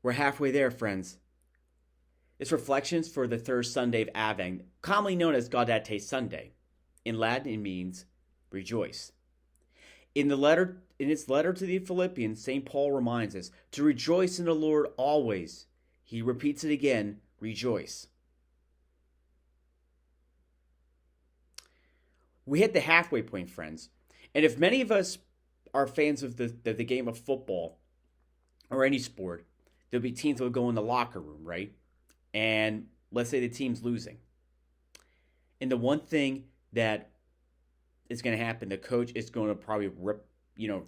We're halfway there, friends. It's reflections for the third Sunday of Advent, commonly known as Gaudete Sunday. In Latin, it means rejoice. In its letter to the Philippians, St. Paul reminds us to rejoice in the Lord always. He repeats it again, rejoice. We hit the halfway point, friends. And if many of us are fans of the game of football or any sport, there'll be teams that will go in the locker room, right? And let's say the team's losing. And the one thing that is going to happen, the coach is going to probably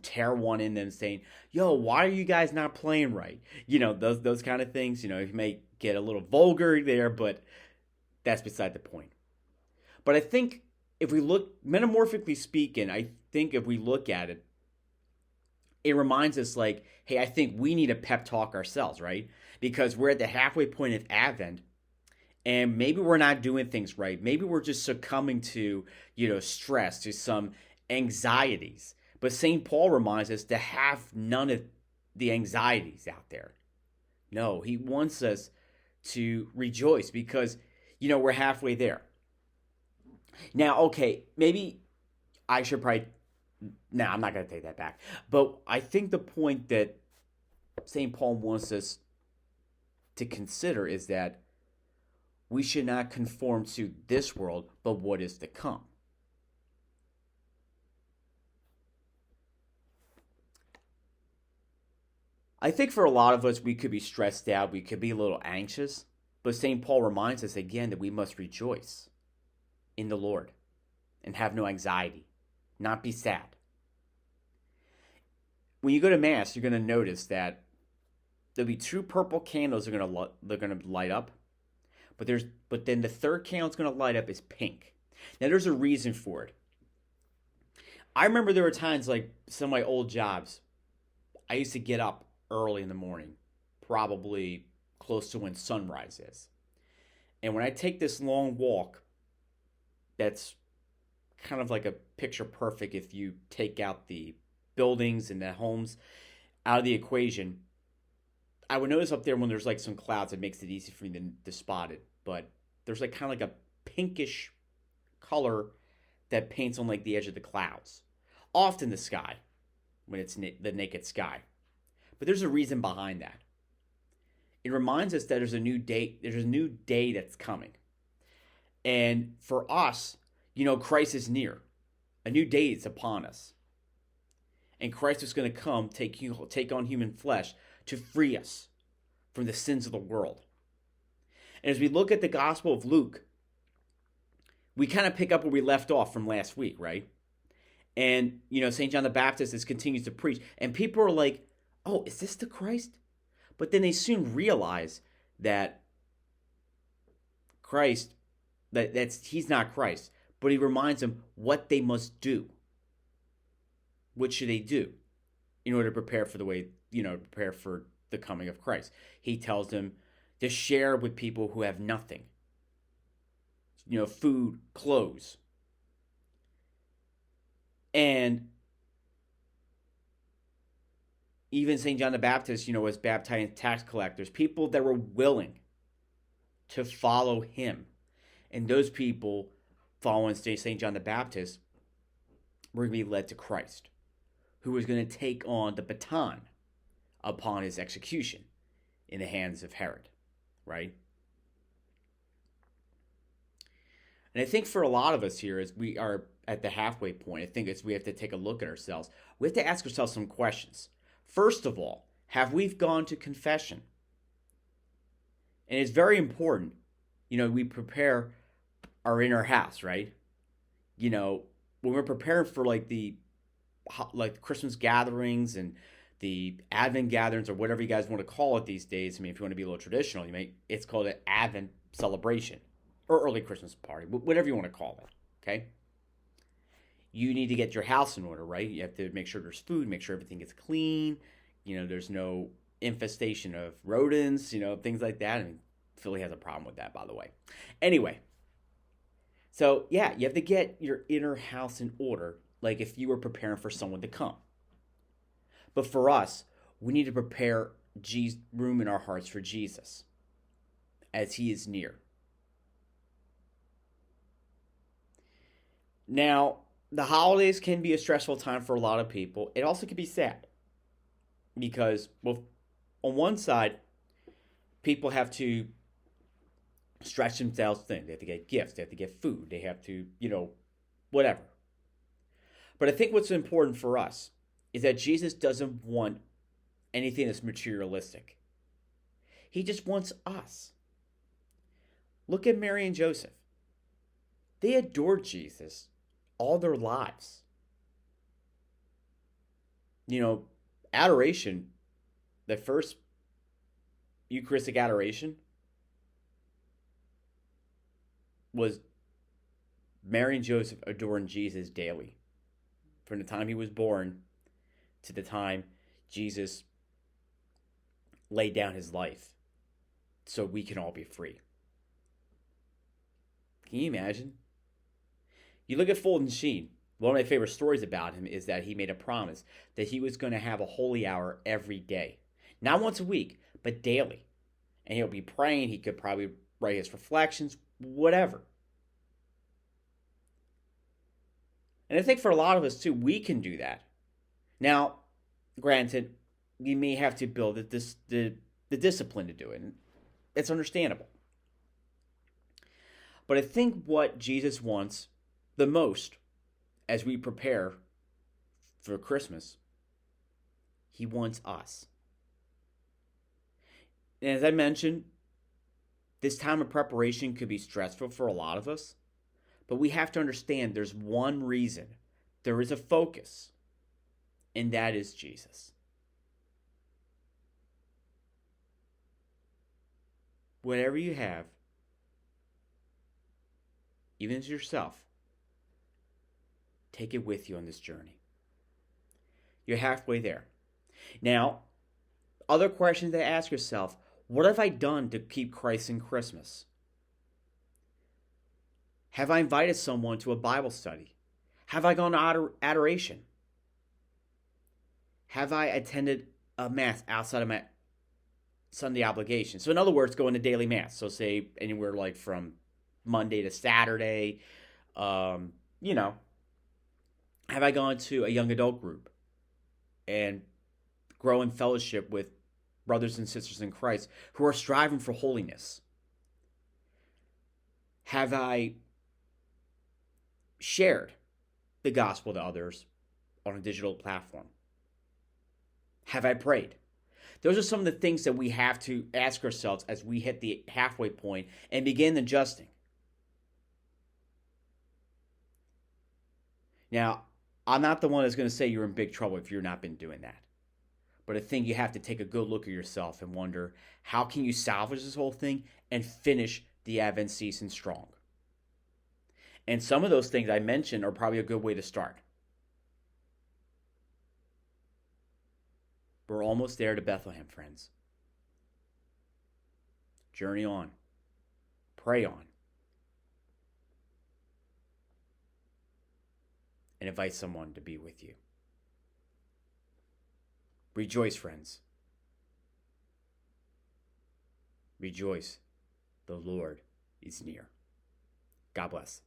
tear one in them saying, yo, why are you guys not playing right? Those kind of things. You may get a little vulgar there, but that's beside the point. But I think if we look, metamorphically speaking, I think if we look at it, it reminds us like, hey, I think we need a pep talk ourselves, right? Because we're at the halfway point of Advent, and maybe we're not doing things right. Maybe we're just succumbing to, stress, to some anxieties. But St. Paul reminds us to have none of the anxieties out there. No, he wants us to rejoice because, we're halfway there. Now, okay, maybe I should probably... No, I'm not going to take that back. But I think the point that St. Paul wants us to consider is that we should not conform to this world, but what is to come. I think for a lot of us, we could be stressed out, we could be a little anxious, but St. Paul reminds us again that we must rejoice in the Lord and have no anxiety, not be sad. When you go to Mass, you're going to notice that there'll be two purple candles they're going to light up, but then the third candle that's going to light up is pink. Now there's a reason for it. I remember there were times like some of my old jobs, I used to get up early in the morning, probably close to when sunrise is. And when I take this long walk, that's kind of like a picture perfect if you take out the buildings and the homes out of the equation. I would notice up there when there's like some clouds, it makes it easy for me to spot it. But there's like kind of like a pinkish color that paints on like the edge of the clouds, often the sky, when it's the naked sky. But there's a reason behind that. It reminds us that there's a new day that's coming. And for us, Christ is near. A new day is upon us. And Christ is going to come, take on human flesh to free us from the sins of the world. And as we look at the Gospel of Luke, we kind of pick up where we left off from last week, right? And, St. John the Baptist continues to preach. And people are like, oh, is this the Christ? But then they soon realize that Christ, he's not Christ. But he reminds them what they must do. What should they do in order to prepare for prepare for the coming of Christ? He tells them to share with people who have nothing. Food, clothes. And even St. John the Baptist, was baptizing tax collectors, people that were willing to follow him. And those people following St. John the Baptist were going to be led to Christ, who was going to take on the baton upon his execution in the hands of Herod, right? And I think for a lot of us here, as we are at the halfway point, I think we have to take a look at ourselves. We have to ask ourselves some questions. First of all, have we gone to confession? And it's very important, we prepare our inner house, right? When we're preparing for like the Christmas gatherings and the Advent gatherings or whatever you guys want to call it these days. I mean, if you want to be a little traditional, it's called an Advent celebration or early Christmas party, whatever you want to call it, okay? You need to get your house in order, right? You have to make sure there's food, make sure everything gets clean, there's no infestation of rodents, things like that. I mean, Philly has a problem with that, by the way. Anyway, so yeah, you have to get your inner house in order, like if you were preparing for someone to come. But for us, we need to prepare room in our hearts for Jesus as he is near. Now, the holidays can be a stressful time for a lot of people. It also can be sad because, well, on one side, people have to stretch themselves thin. They have to get gifts. They have to get food. They have to, whatever. But I think what's important for us is that Jesus doesn't want anything that's materialistic. He just wants us. Look at Mary and Joseph. They adored Jesus all their lives. Adoration, the first Eucharistic adoration, was Mary and Joseph adoring Jesus daily. From the time he was born to the time Jesus laid down his life so we can all be free. Can you imagine? You look at Fulton Sheen. One of my favorite stories about him is that he made a promise that he was going to have a holy hour every day. Not once a week, but daily. And he'll be praying. He could probably write his reflections, whatever. And I think for a lot of us too, we can do that. Now, granted, we may have to build the discipline to do it. And it's understandable. But I think what Jesus wants the most as we prepare for Christmas, he wants us. And as I mentioned, this time of preparation could be stressful for a lot of us, but we have to understand there's one reason. There is a focus, and that is Jesus. Whatever you have, even as yourself, take it with you on this journey. You're halfway there. Now, other questions to ask yourself: what have I done to keep Christ in Christmas? Have I invited someone to a Bible study? Have I gone to adoration? Have I attended a Mass outside of my Sunday obligation? So in other words, going to daily Mass. So say anywhere like from Monday to Saturday. Have I gone to a young adult group and grow in fellowship with brothers and sisters in Christ who are striving for holiness? Have I shared the gospel to others on a digital platform? Have I prayed? Those are some of the things that we have to ask ourselves as we hit the halfway point and begin adjusting. Now, I'm not the one that's going to say you're in big trouble if you've not been doing that. But I think you have to take a good look at yourself and wonder, how can you salvage this whole thing and finish the Advent season strong? And some of those things I mentioned are probably a good way to start. We're almost there to Bethlehem, friends. Journey on. Pray on. And invite someone to be with you. Rejoice, friends. Rejoice. The Lord is near. God bless.